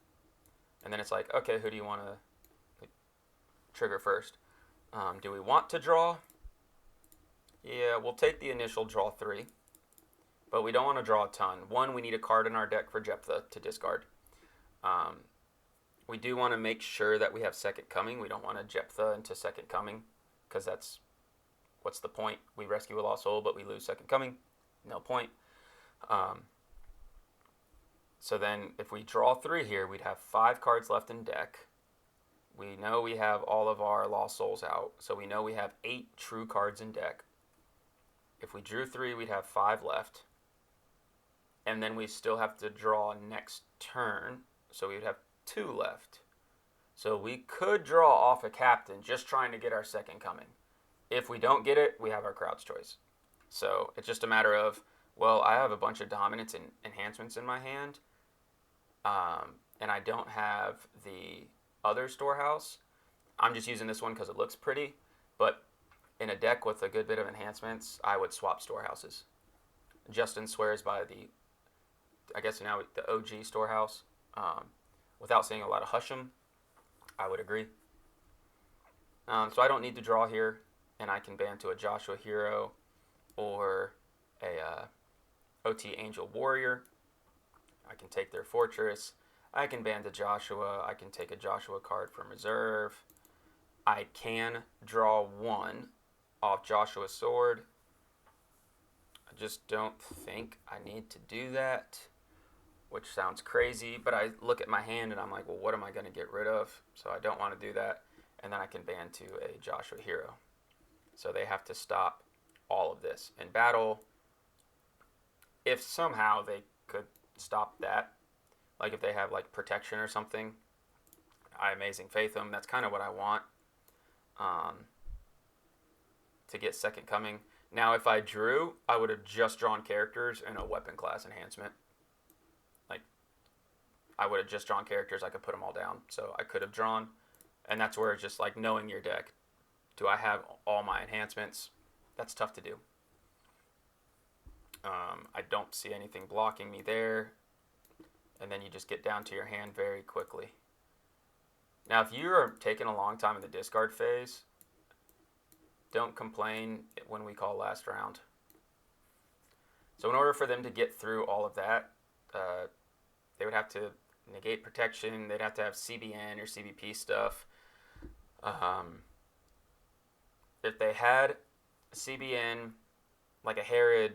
And then it's like, okay, who do you want to trigger first? Do we want to draw? Yeah, we'll take the initial draw 3. But we don't want to draw a ton. 1, we need a card in our deck for Jephthah to discard. We do want to make sure that we have Second Coming. We don't want to Jephthah into Second Coming, because that's, what's the point? We rescue a lost soul, but we lose Second Coming. No point. So then if we draw 3 here, we'd have 5 cards left in deck. We know we have all of our lost souls out, so we know we have 8 true cards in deck. If we drew 3, we'd have 5 left. And then we still have to draw next turn, so we would have 2 left. So we could draw off a captain just trying to get our Second Coming. If we don't get it, we have our Crowd's Choice. So it's just a matter of, well, I have a bunch of dominance and enhancements in my hand, and I don't have the other storehouse. I'm just using this one because it looks pretty, but in a deck with a good bit of enhancements, I would swap storehouses. Justin swears by the, I guess now the OG storehouse. Without seeing a lot of Husham, I would agree. So I don't need to draw here, and I can ban to a Joshua Hero or a OT Angel Warrior. I can take their fortress. I can ban to Joshua. I can take a Joshua card from reserve. I can draw 1 off Joshua's sword. I just don't think I need to do that, which sounds crazy, but I look at my hand and I'm like, well, what am I going to get rid of? So I don't want to do that. And then I can ban to a Joshua Hero. So they have to stop all of this. In battle, if somehow they could stop that, like if they have like protection or something, I Amazing Faith them. That's kind of what I want to get Second Coming. Now, if I drew, I would have just drawn characters and a weapon class enhancement. Like, I would have just drawn characters. I could put them all down. So I could have drawn, and that's where it's just like knowing your deck. Do I have all my enhancements? That's tough to do. I don't see anything blocking me there. And then you just get down to your hand very quickly. Now, if you are taking a long time in the discard phase, don't complain when we call last round. So in order for them to get through all of that, they would have to negate protection. They'd have to have CBN or CBP stuff. If they had CBN, like a Herod,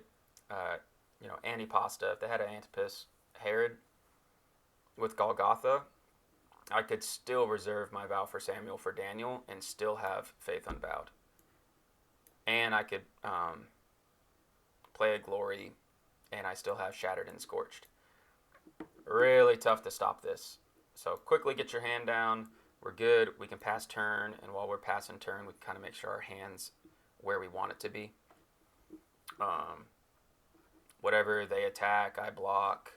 Antipasta, if they had an Antipas Herod with Golgotha, I could still reserve my Vow for Samuel for Daniel and still have Faith Unbowed. And I could play a Glory, and I still have Shattered and Scorched. Really tough to stop this. So quickly get your hand down. We're good. We can pass turn, and while we're passing turn, we kind of make sure our hand's where we want it to be. Whatever they attack, I block.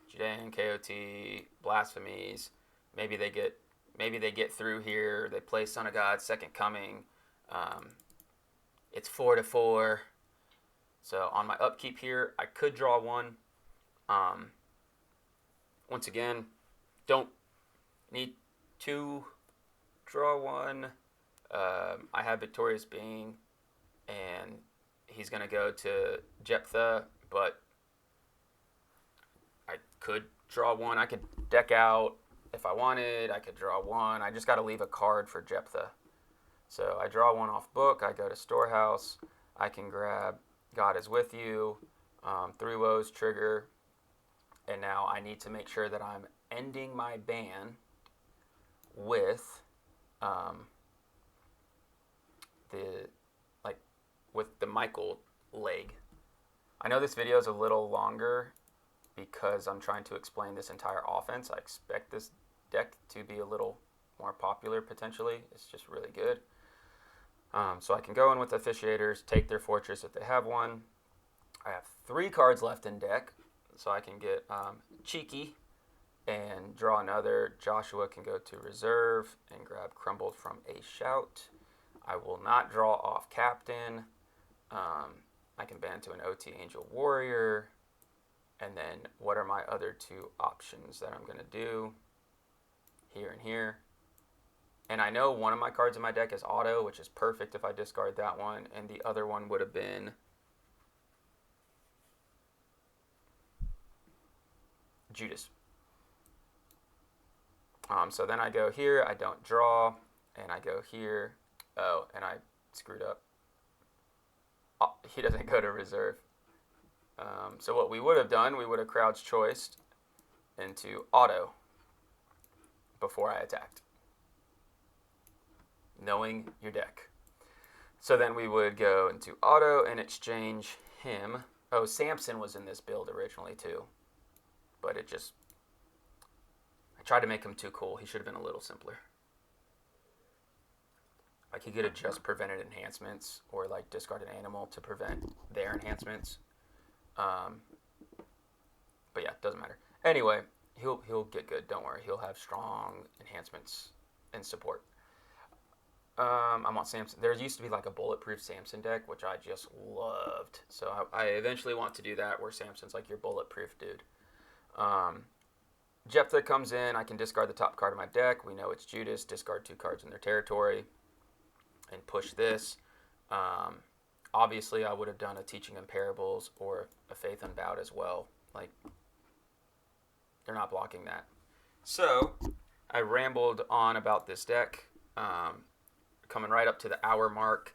Judean, KOT, Blasphemies. Maybe they get through here. They play Son of God, Second Coming. It's 4-4. So on my upkeep here, I could draw 1. Once again, don't need to draw 1. I have Victorious Being, and he's going to go to Jephthah, but I could draw 1. I could deck out if I wanted. I could draw 1. I just got to leave a card for Jephthah. So I draw 1 off book. I go to Storehouse. I can grab God is With You, 3 woes, trigger, and now I need to make sure that I'm ending my ban with the Michael leg. I know this video is a little longer because I'm trying to explain this entire offense. I expect this deck to be a little more popular potentially. It's just really good. So I can go in with Officiators, take their fortress if they have one. I have 3 cards left in deck, so I can get cheeky and draw another. Joshua can go to reserve and grab Crumbled from a Shout. I will not draw off Captain. I can ban to an OT Angel Warrior. And then what are my other two options that I'm going to do? Here and here. And I know one of my cards in my deck is auto, which is perfect if I discard that one. And the other one would have been Judas. So then I go here, I don't draw, and I go here. Oh, and I screwed up. Oh, he doesn't go to reserve. So what we would have done, we would have crouch choiced into auto before I attacked, knowing your deck. So then we would go into auto and exchange him. Oh, Samson was in this build originally too, but I tried to make him too cool. He should have been a little simpler. Like he could have just prevented enhancements or like discarded animal to prevent their enhancements. But yeah, doesn't matter. Anyway, he'll get good. Don't worry. He'll have strong enhancements and support. I want Samson. There used to be like a bulletproof Samson deck, which I just loved. So I eventually want to do that where Samson's like your bulletproof dude. Jephthah comes in. I can discard the top card of my deck. We know it's Judas. Discard 2 cards in their territory and push this. Obviously, I would have done a Teaching in Parables or a Faith Unbowed as well. Like, they're not blocking that. So, I rambled on about this deck. Coming right up to the hour mark.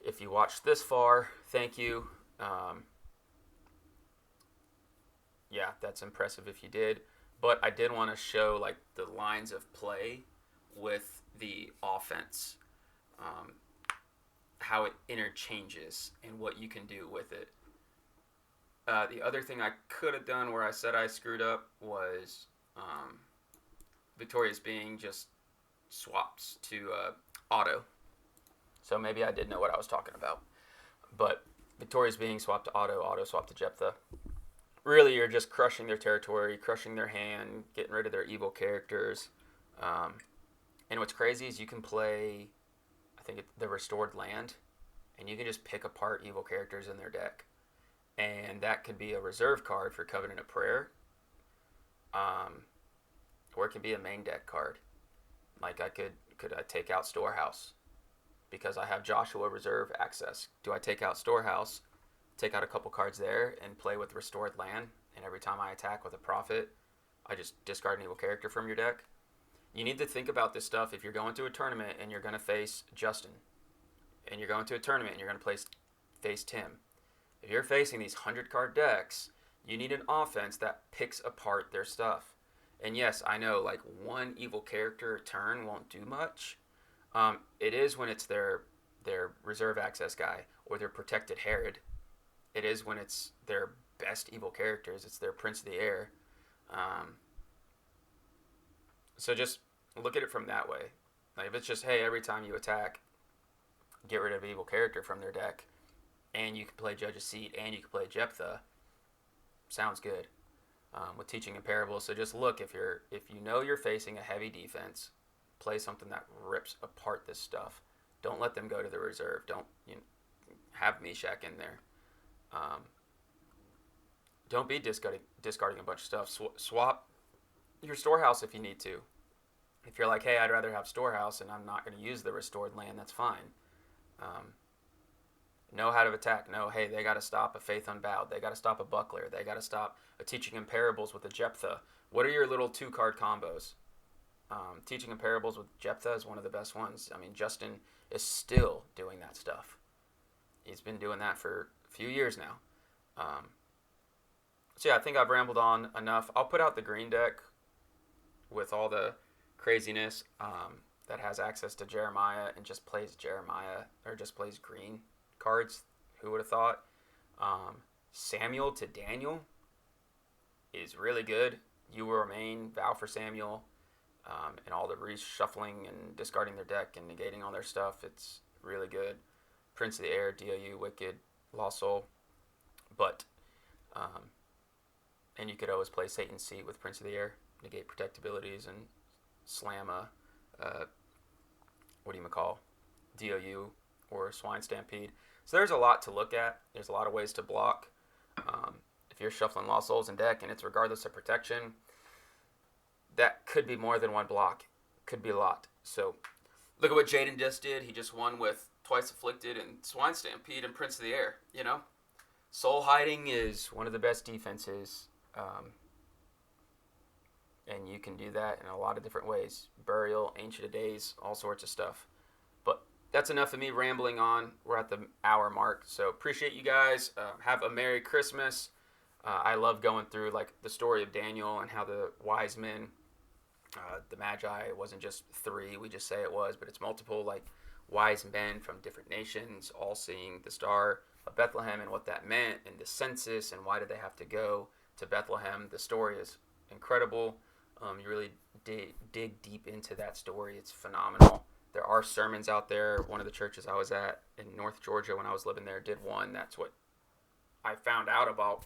If you watched this far, thank you. Yeah, that's impressive if you did. But I did want to show, like, the lines of play with the offense. How it interchanges and what you can do with it. The other thing I could have done where I said I screwed up was Victorious Being just swaps to auto. So maybe I did know what I was talking about. But Victorious Being swapped to auto swapped to Jephthah. Really, you're just crushing their territory, crushing their hand, getting rid of their evil characters. And what's crazy is you can play, I think the Restored Land, and you can just pick apart evil characters in their deck. And that could be a reserve card for Covenant of Prayer. Or it could be a main deck card. Like I could I take out Storehouse? Because I have Joshua reserve access. Do I take out Storehouse, take out a couple cards there, and play with Restored Land? And every time I attack with a Prophet, I just discard an evil character from your deck? You need to think about this stuff if you're going to a tournament and you're going to face Justin. And you're going to a tournament and you're going to face Tim. If you're facing these 100-card decks, you need an offense that picks apart their stuff. And yes, I know, like, one evil character a turn won't do much. It is when it's their reserve access guy or their protected Herod. It is when it's their best evil characters. It's their Prince of the Air. So just look at it from that way. Like, if it's just, hey, every time you attack, get rid of an evil character from their deck, and you can play Judge of Seat, and you can play Jephthah, sounds good. With Teaching in Parables, so just look, if you know you're facing a heavy defense, play something that rips apart this stuff. Don't let them go to the reserve. Don't have Meshach in there. Don't be discarding a bunch of stuff. Swap your Storehouse if you need to. If you're like, hey, I'd rather have Storehouse and I'm not going to use the Restored Land, that's fine. Know how to attack. Know, hey, they got to stop a Faith Unbowed. They got to stop a Buckler. They got to stop a Teaching in Parables with a Jephthah. What are your little 2-card combos? Teaching in Parables with Jephthah is one of the best ones. I mean, Justin is still doing that stuff. He's been doing that for a few years now. So yeah, I think I've rambled on enough. I'll put out the green deck with all the craziness that has access to Jeremiah and just plays Jeremiah, or just plays green cards. Who would have thought? Samuel to Daniel is really good. You will remain, vow for Samuel, and all the reshuffling and discarding their deck and negating all their stuff. It's really good. Prince of the Air, DOU, Wicked, Lost Soul. But, and you could always play Satan's Seat with Prince of the Air, negate protect abilities, and slam a, DOU or Swine Stampede. So there's a lot to look at. There's a lot of ways to block. If you're shuffling Lost Souls in deck and it's regardless of protection, that could be more than one block. Could be a lot. So look at what Jaden just did. He just won with Twice Afflicted and Swine Stampede and Prince of the Air. Soul Hiding is one of the best defenses. And you can do that in a lot of different ways. Burial, Ancient of Days, all sorts of stuff. But that's enough of me rambling on. We're at the hour mark. So appreciate you guys. Have a Merry Christmas. I love going through like the story of Daniel and how the wise men, the Magi, it wasn't just 3, we just say it was, but it's multiple like wise men from different nations all seeing the star of Bethlehem and what that meant and the census and why did they have to go to Bethlehem. The story is incredible. You really dig deep into that story. It's phenomenal. There are sermons out there. One of the churches I was at in North Georgia when I was living there did one. That's what I found out about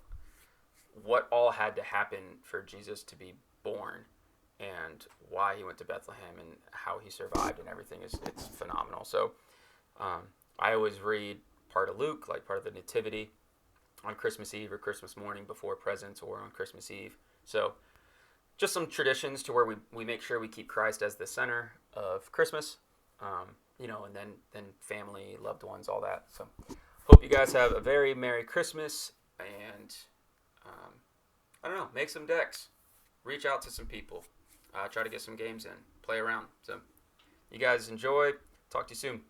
what all had to happen for Jesus to be born and why he went to Bethlehem and how he survived and everything. It's phenomenal. So I always read part of Luke, like part of the Nativity, on Christmas Eve or Christmas morning before presents or on Christmas Eve. So just some traditions to where we make sure we keep Christ as the center of Christmas, and then family, loved ones, all that. So hope you guys have a very Merry Christmas, and I don't know, make some decks, reach out to some people, try to get some games in, play around. So you guys enjoy. Talk to you soon.